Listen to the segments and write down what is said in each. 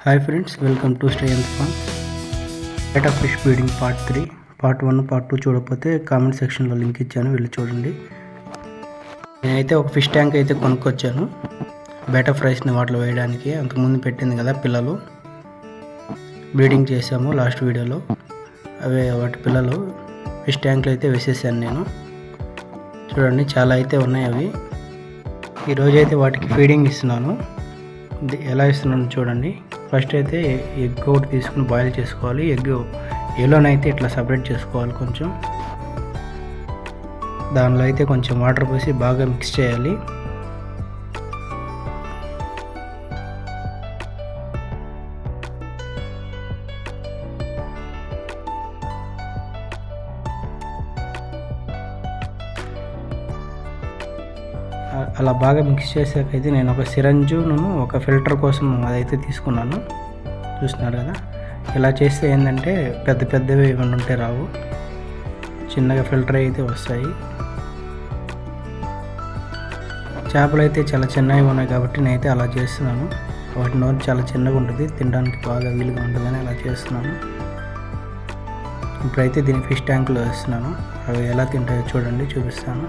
Hi friends, welcome to stay and fun. Beta fish breeding part 3. Part 1 part 2 చూడకపోతే comment సెక్షన్లో link ఇచ్చాను, వెళ్ళి చూడండి. నేనైతే ఒక ఫిష్ ట్యాంక్ అయితే కొనుక్కొచ్చాను బెటా ఫ్రైస్ని వాటిలో వేయడానికి. అంతకుముందు పెట్టింది కదా పిల్లలు, బ్రీడింగ్ చేసాము లాస్ట్ వీడియోలో. అవే వాటి పిల్లలు ఫిష్ ట్యాంక్లో అయితే వేసేసాను నేను. చూడండి, చాలా అయితే ఉన్నాయి అవి. ఈరోజు అయితే వాటికి ఫీడింగ్ ఇస్తున్నాను. ఎలా ఇస్తున్నాను చూడండి. ఫస్ట్ అయితే ఎగ్ ఒకటి తీసుకుని బాయిల్ చేసుకోవాలి. ఎగ్ ఎల్లోనైతే ఇట్లా సపరేట్ చేసుకోవాలి. కొంచెం దానిలో అయితే కొంచెం వాటర్ పోసి బాగా మిక్స్ చేయాలి. అలా బాగా మిక్స్ చేసాకైతే నేను ఒక సిరంజును ఒక ఫిల్టర్ కోసం అదైతే తీసుకున్నాను. చూస్తున్నారు కదా, ఇలా చేస్తే ఏంటంటే పెద్ద పెద్దవి ఏమైనా ఉంటే రావు, చిన్నగా ఫిల్టర్ అయితే వస్తాయి. చేపలు అయితే చాలా చిన్నవి ఉన్నాయి కాబట్టి నేనైతే అలా చేస్తున్నాను. వాటి నోరు చాలా చిన్నగా ఉంటుంది, తినడానికి బాగా వీలుగా ఉంటుందని అలా చేస్తున్నాను. ఇప్పుడైతే దీన్ని ఫిష్ ట్యాంక్లో వేస్తున్నాను. అవి ఎలా తింటాయో చూడండి, చూపిస్తాను.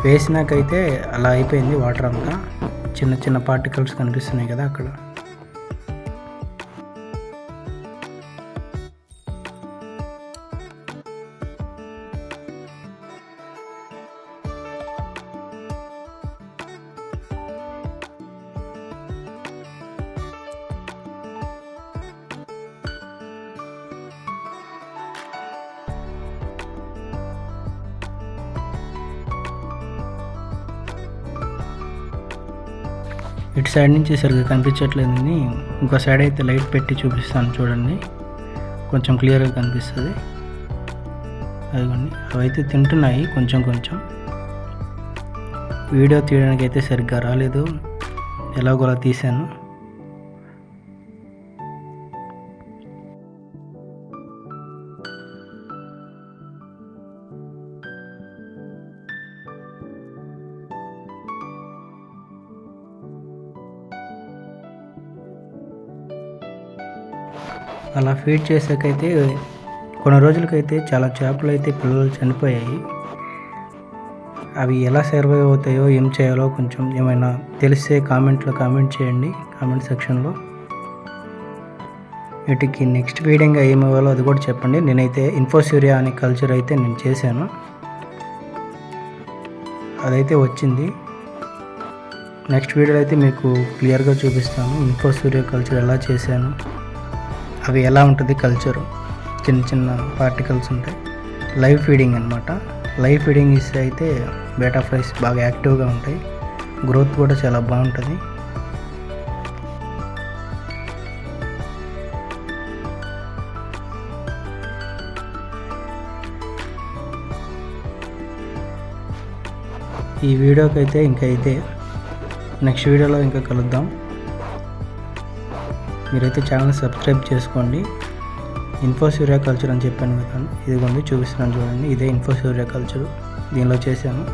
వేసినాకైతే అలా అయిపోయింది. వాటర్ అంతా చిన్న చిన్న పార్టికల్స్ కనిపిస్తున్నాయి కదా అక్కడ. ఇటు సైడ్ నుంచి సరిగ్గా కనిపించట్లేదని ఇంకో సైడ్ అయితే లైట్ పెట్టి చూపిస్తాను చూడండి, కొంచెం క్లియర్గా కనిపిస్తుంది. అదిగోండి, అవైతే తింటున్నాయి కొంచెం కొంచెం. వీడియో తీయడానికి అయితే సరిగ్గా రాలేదు, ఎలాగోలా తీశాను. అలా ఫీడ్ చేసాకైతే కొన్ని రోజులకైతే చాలా చేపలు అయితే పిల్లలు చనిపోయాయి. అవి ఎలా సర్వైవ్ అవుతాయో ఏం చేయాలో కొంచెం ఏమైనా తెలిస్తే కామెంట్లో కామెంట్ చేయండి, కామెంట్ సెక్షన్లో. వీటికి నెక్స్ట్ ఫీడింగ్గా ఏమి ఇవ్వాలో అది కూడా చెప్పండి. నేనైతే ఇన్ఫోసూరియా అనే కల్చర్ అయితే నేను చేశాను, అదైతే వచ్చింది. నెక్స్ట్ వీడియోలో అయితే మీకు క్లియర్గా చూపిస్తాను ఇన్ఫోసూరియా కల్చర్ ఎలా చేశాను, అవి ఎలా ఉంటుంది కల్చరు. చిన్న చిన్న పార్టికల్స్ ఉంటాయి. లైవ్ ఫీడింగ్ అనమాట. లైవ్ ఫీడింగ్ ఇస్తే అయితే బెటా ఫ్రైస్ బాగా యాక్టివ్గా ఉంటాయి, గ్రోత్ కూడా చాలా బాగుంటుంది. ఈ వీడియోకి అయితే ఇంకా అయితే నెక్స్ట్ వీడియోలో ఇంకా కలుద్దాం. మీరైతే ఛానల్ సబ్స్క్రైబ్ చేసుకోండి. ఇన్ఫోసూరియా కల్చర్ అని చెప్పాను కదా, ఇదిగోండి చూపిస్తున్నాను చూడండి. ఇదే ఇన్ఫోసూరియా కల్చర్. దీనిలో చేశాను,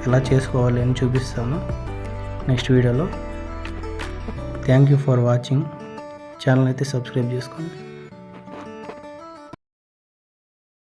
ఎలా చేసుకోవాలి అని చూపిస్తాను నెక్స్ట్ వీడియోలో. Thank you for watching. Channel అయితే సబ్స్క్రైబ్ చేసుకోండి.